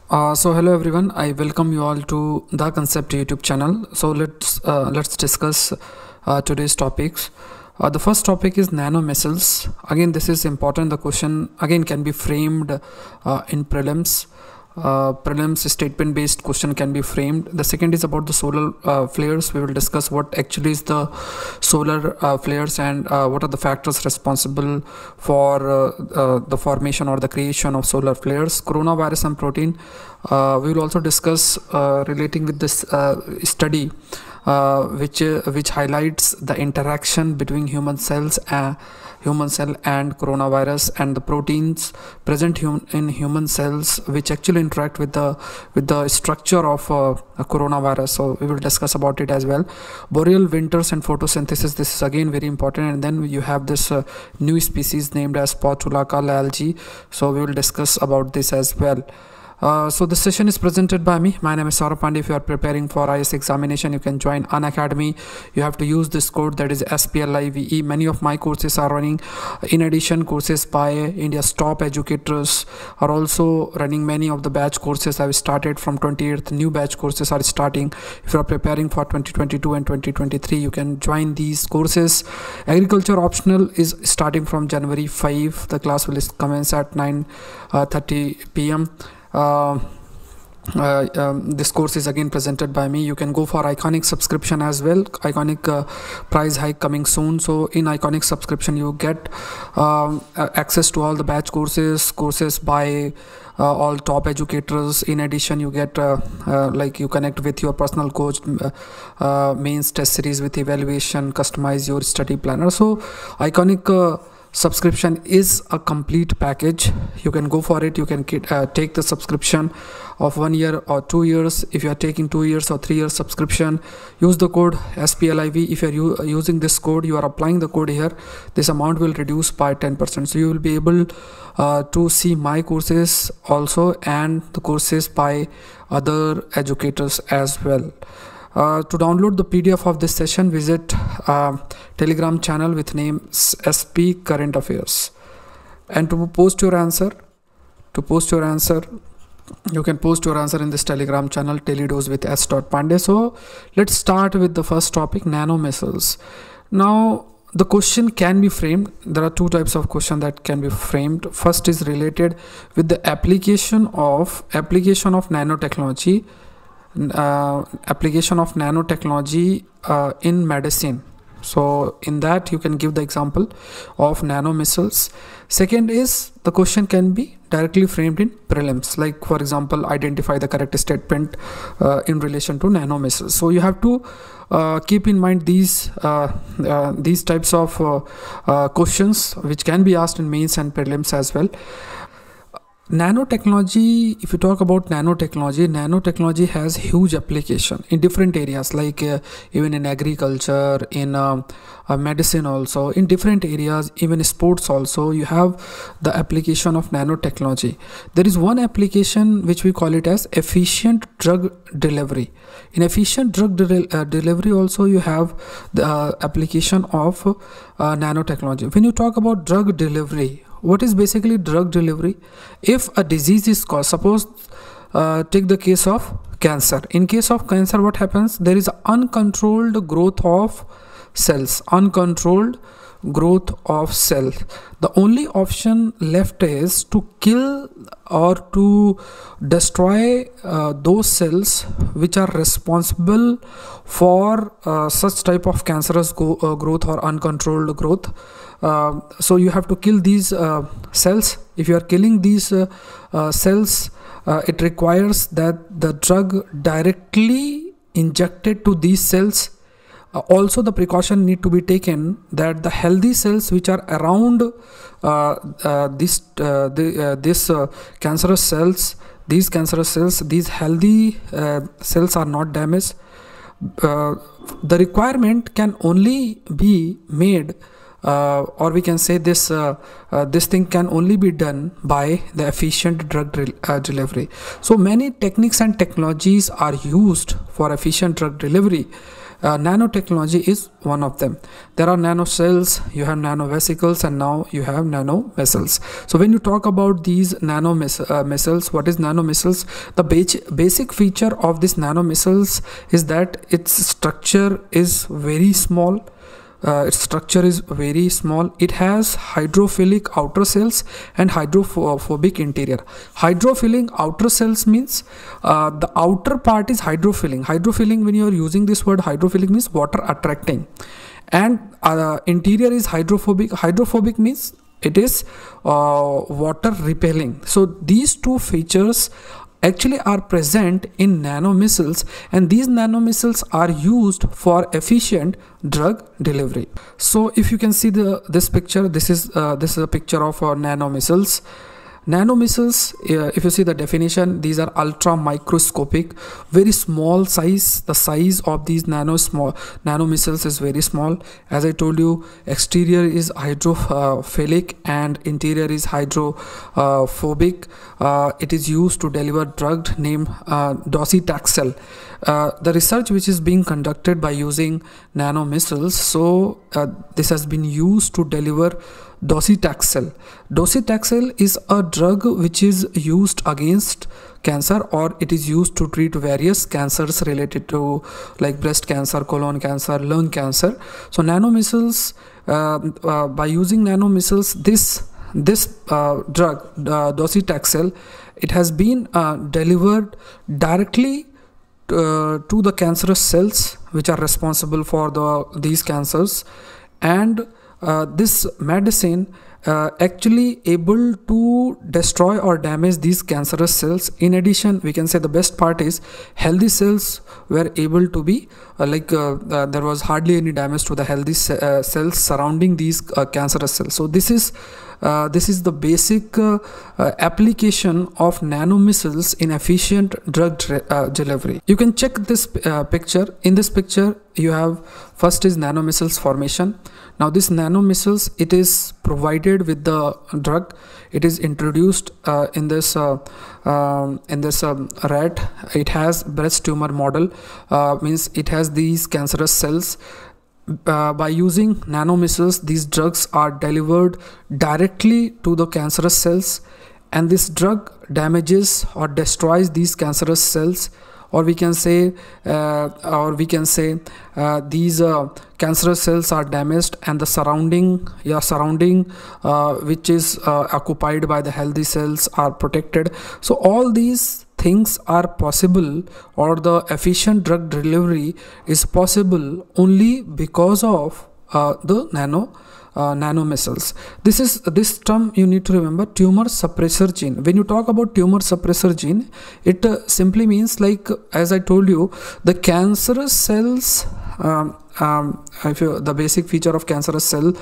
So hello everyone, I welcome you all to the Concept YouTube channel. So let's discuss today's topics. The first topic is nano missiles. Again, this is important. The question again can be framed in prelims. Prelims statement based question can be framed. The second is about the solar flares. We will discuss what actually is the solar flares and what are the factors responsible for the formation or the creation of solar flares. Coronavirus and protein. We will also discuss relating with this study which highlights the interaction between human cell and coronavirus and the proteins present in human cells which actually interact with the structure of a coronavirus. So we will discuss about it as well. Boreal winters and photosynthesis, this is again very important. And then you have this new species named as Portulaca algae, so we will discuss about this as well. So the session is presented by me. My name is Saurabh Pandey. If you are preparing for IAS examination, you can join Unacademy. You have to use this code, that is SPLIVE. Many of my courses are running. In addition, courses by India's top educators are also running many of the batch courses. I've started from 28th. New batch courses are starting. If you are preparing for 2022 and 2023, you can join these courses. Agriculture optional is starting from January 5. The class will commence at 9:30 p.m. This course is again presented by me. You can go for Iconic subscription as well. Iconic price hike coming soon. So in Iconic subscription you get access to all the batch courses by all top educators. In addition, you get like you connect with your personal coach, mains test series with evaluation, customize your study planner. So Iconic subscription is a complete package. You can go for it. You can take the subscription of 1 year or 2 years. If you are taking 2 years or 3 years subscription, use the code SPLIV. If you are using this code, you are applying the code here, this amount will reduce by 10%. So you will be able to see my courses also and the courses by other educators as well. To download the PDF of this session, visit Telegram channel with name SP Current Affairs. And to post your answer, you can post your answer in this Telegram channel, Teledos with S.Pandey. So let's start with the first topic, nano missiles. Now the question can be framed. There are two types of question that can be framed. First is related with the application of nanotechnology. Application of nanotechnology in medicine. So in that you can give the example of nano missiles. Second is the question can be directly framed in prelims, like for example identify the correct statement in relation to nano missiles. So you have to keep in mind these types of questions which can be asked in mains and prelims as well. Nanotechnology, if you talk about nanotechnology has huge application in different areas, like even in agriculture, in medicine also, in different areas, even sports also, you have the application of nanotechnology. There is one application which we call it as efficient drug delivery. In efficient drug delivery also you have the application of nanotechnology. When you talk about drug delivery, what is basically drug delivery? If a disease is caused, suppose take the case of cancer. In case of cancer, what happens? There is uncontrolled growth of cells. The only option left is to kill or to destroy those cells which are responsible for such type of cancerous growth or uncontrolled growth. So you have to kill these cells. If you are killing these cells, it requires that the drug directly injected to these cells. Also the precaution need to be taken that the healthy cells which are around these cancerous cells, these healthy cells are not damaged. The requirement can only be made or we can say this thing can only be done by the efficient drug delivery. So many techniques and technologies are used for efficient drug delivery. nanotechnology is one of them. There are nanocells, you have nanovesicles, and now you have nanomicelles. So when you talk about these nanomicelles, what is nanomicelles? The basic feature of this nanomicelles is that its structure is very small. It has hydrophilic outer cells and hydrophobic interior. Hydrophilic outer cells means the outer part is hydrophilic. When you are using this word, hydrophilic means water attracting, and interior is hydrophobic means it is water repelling. So these two features actually are present in nanomicelles, and these nanomicelles are used for efficient drug delivery. So if you can see this picture, this is a picture of nanomicelles. Nanomicelles, if you see the definition, these are ultra microscopic, very small size. The size of these nanomicelles is very small. As I told you, exterior is hydrophilic and interior is hydrophobic. It is used to deliver drug named docetaxel. The research which is being conducted by using nanomicelles, so this has been used to deliver docetaxel. Docetaxel is a drug which is used against cancer, or it is used to treat various cancers related to like breast cancer, colon cancer, lung cancer. So nanomicelles, by using nanomicelles, this drug docetaxel, it has been delivered directly to the cancerous cells which are responsible for these cancers, and this medicine actually able to destroy or damage these cancerous cells. In addition, we can say the best part is healthy cells were able to be there was hardly any damage to the healthy cells surrounding these cancerous cells. So this is the basic application of nanomicelles in efficient drug delivery. You can check this picture. In this picture, you have first is nanomicelles formation. Now this nanomicelles, it is provided with the drug. It is introduced in this rat. It has breast tumor model, means it has these cancerous cells. By using nanomicelles, these drugs are delivered directly to the cancerous cells, and this drug damages or destroys these cancerous cells, or we can say these cancerous cells are damaged, and the surrounding which is occupied by the healthy cells are protected. So all these things are possible, or the efficient drug delivery is possible only because of the nanomicelles. This term you need to remember, tumor suppressor gene. When you talk about tumor suppressor gene, it simply means, like as I told you, the cancerous cells, the basic feature of cancerous cells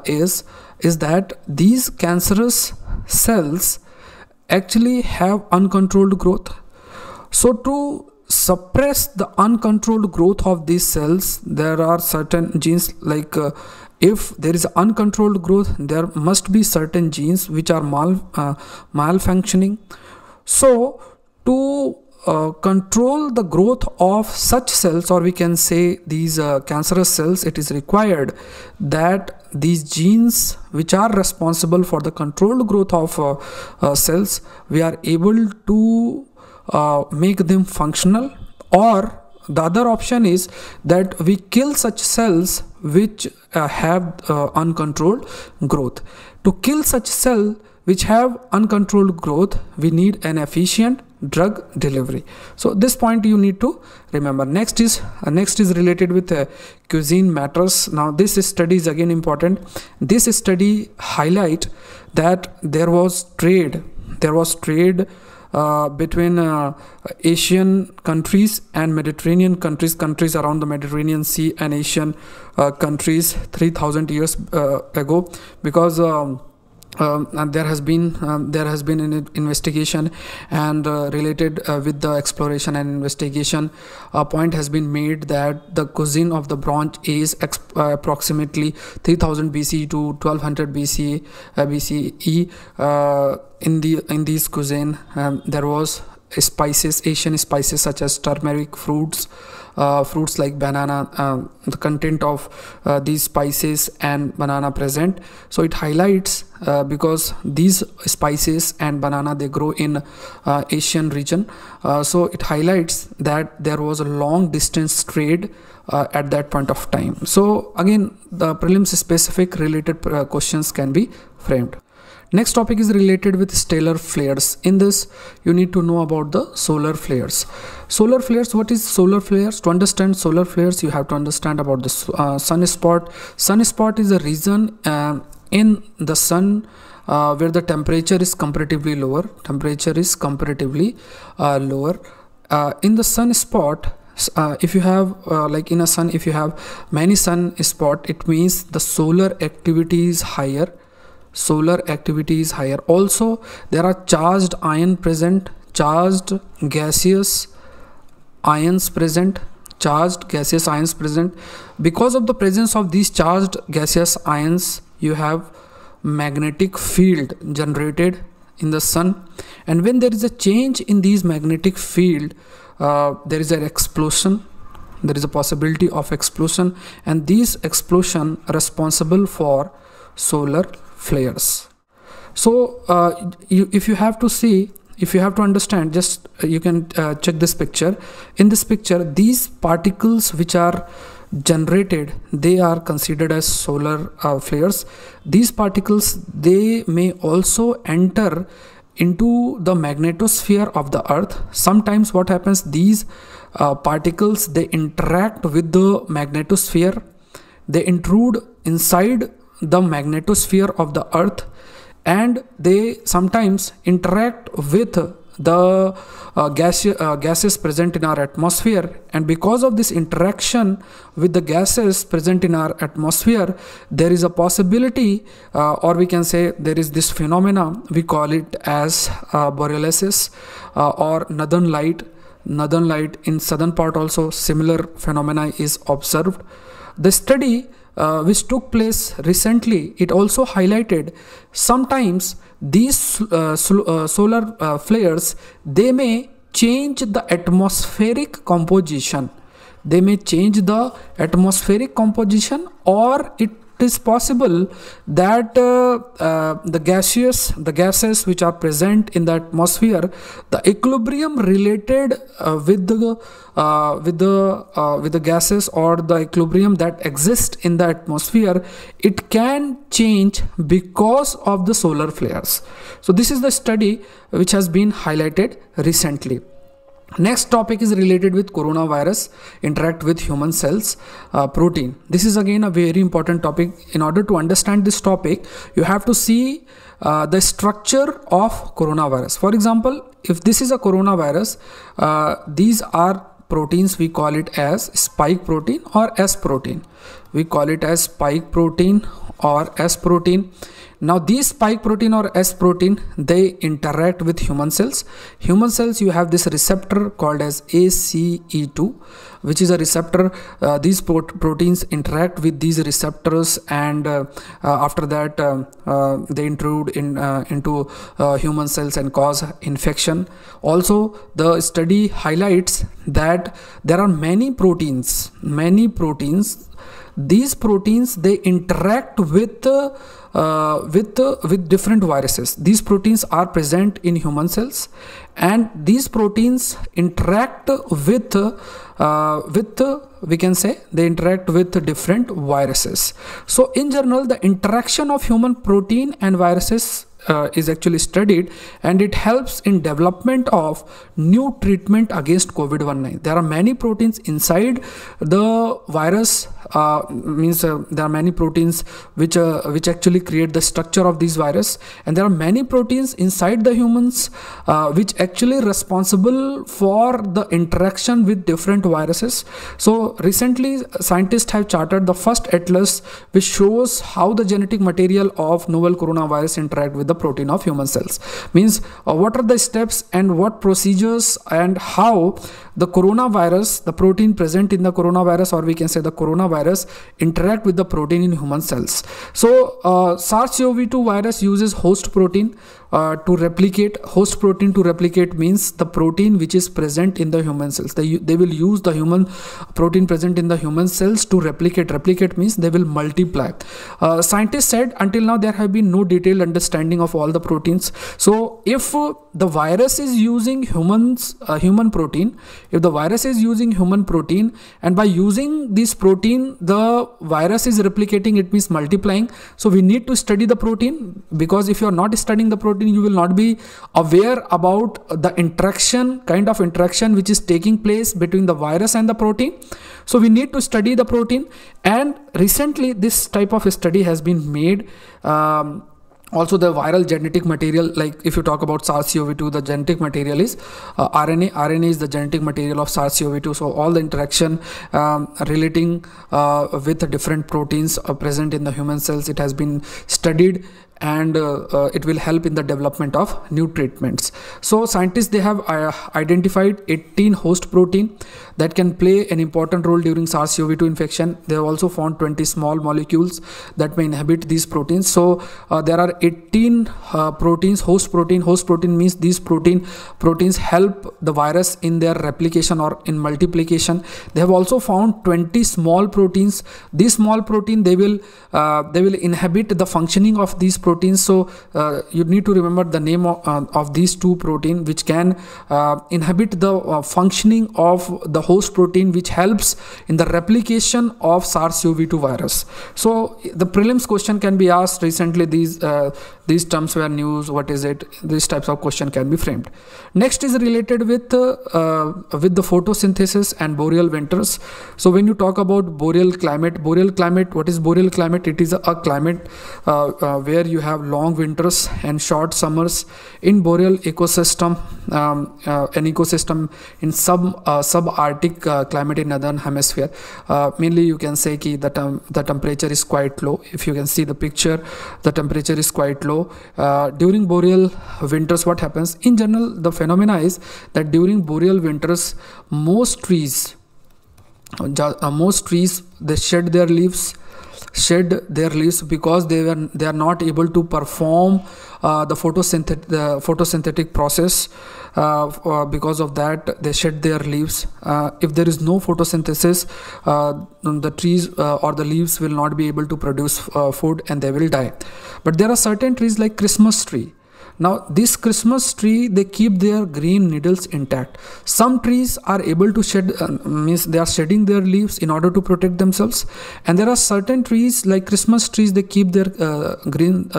is that these cancerous cells actually have uncontrolled growth. So to suppress the uncontrolled growth of these cells, there are certain genes, like if there is uncontrolled growth, there must be certain genes which are malfunctioning. So to control the growth of such cells, or we can say these cancerous cells, it is required that these genes which are responsible for the controlled growth of cells, we are able to make them functional, or the other option is that we kill such cells which have uncontrolled growth. To kill such cell which have uncontrolled growth, we need an efficient drug delivery. So this point you need to remember. Next is related with cuisine matters. Now this study is again important. This study highlight that there was trade between Asian countries and Mediterranean countries around the Mediterranean Sea, and Asian countries 3000 years ago, because there has been an investigation, and related with the exploration and investigation, a point has been made that the cuisine of the Bronze Age, approximately 3000 BC to 1200 BCE, in these cuisine there was spices, Asian spices such as turmeric, fruits like banana, the content of these spices and banana present. So it highlights because these spices and banana, they grow in Asian region, so it highlights that there was a long distance trade at that point of time. So again, the prelims specific related questions can be framed. Next topic is related with stellar flares. In this, you need to know about the solar flares. Solar flares, what is solar flares? To understand solar flares, you have to understand about the sunspot. Sunspot is a region in the sun where the temperature is comparatively lower. In the sunspot, if you have like in a sun, if you have many sun spot, it means the solar activity is higher. Also, there are charged ion present, charged gaseous ions present. Because of the presence of these charged gaseous ions, you have magnetic field generated in the sun, and when there is a change in these magnetic field, there is an explosion. There is a possibility of explosion, and these explosion are responsible for solar flares. So if you have to understand, just you can check this picture. In this picture, these particles which are generated, they are considered as solar flares. These particles, they may also enter into the magnetosphere of the earth. Sometimes what happens, these particles, they interact with the magnetosphere, they intrude inside the magnetosphere of the earth, and they sometimes interact with the gases present in our atmosphere. And because of this interaction with the gases present in our atmosphere, there is a possibility, or we can say there is this phenomena, we call it as borealis or northern light. In southern part also similar phenomena is observed. The study which took place recently, it also highlighted sometimes these solar flares, they may change the atmospheric composition. Or it is possible that the gases which are present in the atmosphere, the equilibrium related with the gases, or the equilibrium that exists in the atmosphere, it can change because of the solar flares. So this is the study which has been highlighted recently. Next topic is related with coronavirus interact with human cells, protein. This is again a very important topic. In order to understand this topic, you have to see the structure of coronavirus. For example, if this is a coronavirus, these are proteins, we call it as spike protein or S protein. Now these spike protein or S protein, they interact with human cells. You have this receptor called as ACE2, which is a receptor. These proteins interact with these receptors, and after that they intrude into human cells and cause infection. Also, the study highlights that there are many proteins. These proteins, they interact with different viruses. These proteins are present in human cells, and these proteins interact with we can say they interact with different viruses. So in general, the interaction of human protein and viruses is actually studied, and it helps in development of new treatment against COVID-19. There are many proteins inside the virus, there are many proteins which actually create the structure of this virus, and there are many proteins inside the humans which actually responsible for the interaction with different viruses. So recently, scientists have charted the first atlas which shows how the genetic material of novel coronavirus interact with the protein of human cells. What are the steps and what procedures, and how the coronavirus, the protein present in the coronavirus, or we can say the coronavirus, interact with the protein in human cells. So SARS-CoV-2 virus uses host protein, to replicate. Host protein to replicate means the protein which is present in the human cells. They will use the human protein present in the human cells to replicate. Replicate means they will multiply. Scientists said until now there have been no detailed understanding of all the proteins. So if the virus is using human protein, if the virus is using human protein, and by using this protein the virus is replicating, it means multiplying. So we need to study the protein, because if you are not studying the protein, you will not be aware about the kind of interaction which is taking place between the virus and the protein. So we need to study the protein, and recently this type of study has been made. Also the viral genetic material, like if you talk about SARS-CoV-2, the genetic material is RNA. RNA is the genetic material of SARS-CoV-2. So all the interaction relating with the different proteins present in the human cells, it has been studied, and it will help in the development of new treatments. So scientists, they have identified 18 host protein that can play an important role during SARS-CoV-2 infection. They have also found 20 small molecules that may inhibit these proteins. So there are 18 proteins, host protein. Host protein means these proteins help the virus in their replication or in multiplication. They have also found 20 small proteins. These small protein, they will inhibit the functioning of these proteins. So you need to remember the name of these two protein, which can inhibit the functioning of the host protein, which helps in the replication of SARS-CoV-2 virus. So the prelims question can be asked. Recently these terms were news. What is it? These types of question can be framed. Next is related with the photosynthesis and boreal winters. So when you talk about boreal climate, what is boreal climate? It is a climate where you have long winters and short summers. In boreal ecosystem, an ecosystem in subarctic climate in northern hemisphere, mainly you can say that the temperature is quite low. If you can see the picture, the temperature is quite low. During boreal winters, what happens? In general, the phenomena is that during boreal winters, most trees they shed their leaves because they are not able to perform the photosynthetic process. Because of that, they shed their leaves. If there is no photosynthesis, the trees or the leaves will not be able to produce food, and they will die. But there are certain trees like Christmas tree. Now this Christmas tree, they keep their green needles intact. Some trees are able to shed, means they are shedding their leaves in order to protect themselves, and there are certain trees like Christmas trees, they keep their green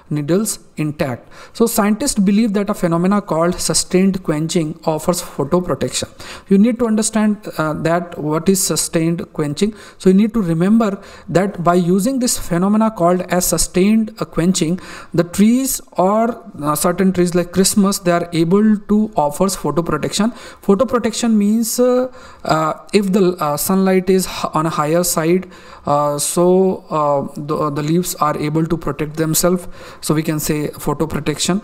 needles intact. So scientists believe that a phenomena called sustained quenching offers photoprotection. You need to understand that what is sustained quenching. So you need to remember that by using this phenomena called as sustained quenching, the trees or certain trees like Christmas, they are able to offer photoprotection. Photoprotection means if the sunlight is on a higher side, so the leaves are able to protect themselves. So we can say photoprotection.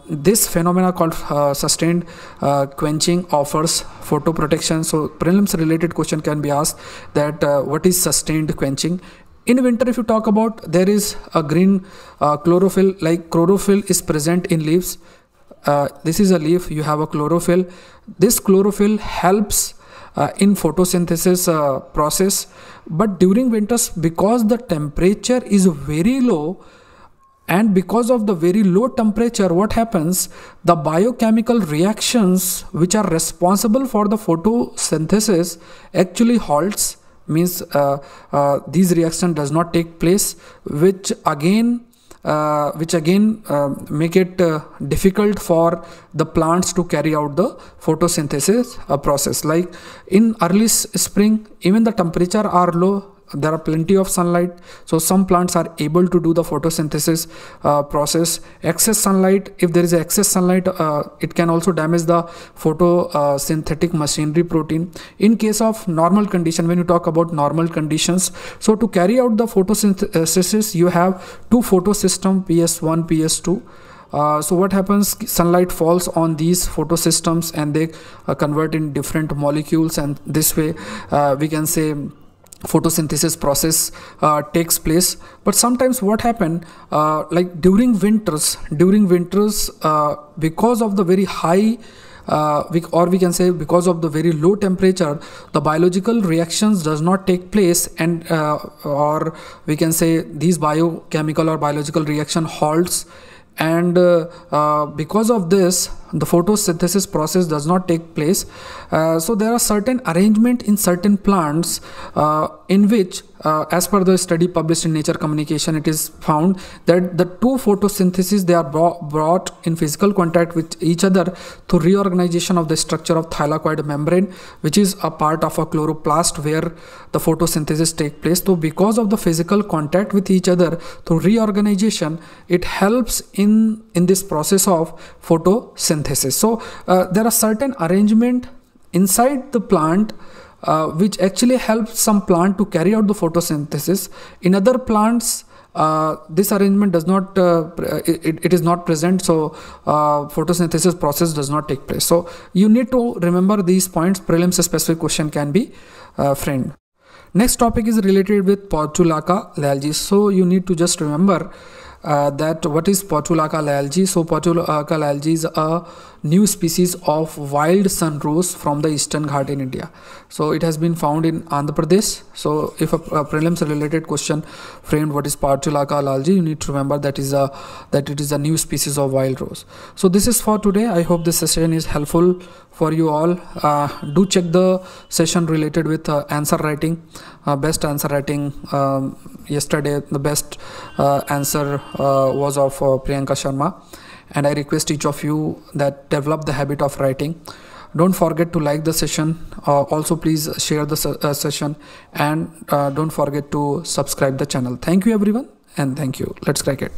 This phenomena called sustained quenching offers photoprotection. So prelims related question can be asked that what is sustained quenching? In winter, if you talk about, there is a green chlorophyll, like chlorophyll is present in leaves. This is a leaf, you have a chlorophyll. This chlorophyll helps in photosynthesis process. But during winters, because the temperature is very low, and because of the very low temperature, what happens? The biochemical reactions which are responsible for the photosynthesis actually halts, means these reaction does not take place, which again make it difficult for the plants to carry out the photosynthesis process. Like in early spring, even the temperature are low, there are plenty of sunlight, so some plants are able to do the photosynthesis process. Excess sunlight, if there is excess sunlight, it can also damage the photosynthetic machinery protein. In case of normal condition, when you talk about normal conditions, so to carry out the photosynthesis, you have two photosystem, PS1, PS2. So what happens? Sunlight falls on these photosystems and they convert in different molecules, and this way we can say photosynthesis process takes place. But sometimes what happen, like during winters, because of the very high we can say because of the very low temperature, the biological reactions does not take place, and or we can say these biochemical or biological reaction halts, and because of this the photosynthesis process does not take place. So there are certain arrangement in certain plants in which as per the study published in Nature Communication, it is found that the two photosynthesis, they are brought in physical contact with each other through reorganization of the structure of thylakoid membrane, which is a part of a chloroplast where the photosynthesis take place. So because of the physical contact with each other through reorganization, it helps in this process of photosynthesis. So there are certain arrangement inside the plant which actually helps some plant to carry out the photosynthesis. In other plants, this arrangement does not it is not present, so photosynthesis process does not take place. So you need to remember these points. Prelims specific question can be framed. Next topic is related with Portulaca lyalgi. So you need to just remember that what is Portulaca lyalgi. So Portulaca lyalgi is a new species of wild sun rose from the Eastern Ghat in India. So it has been found in Andhra Pradesh. So if a prelims related question framed what is Portulaca lyalgi, you need to remember that it is a new species of wild rose. So this is for today. I hope this session is helpful for you all. Do check the session related with answer writing, best answer writing. Yesterday the best answer was of Priyanka Sharma, and I request each of you that develop the habit of writing. Don't forget to like the session. Also please share the session, and don't forget to subscribe the channel. Thank you everyone, and thank you. Let's crack it.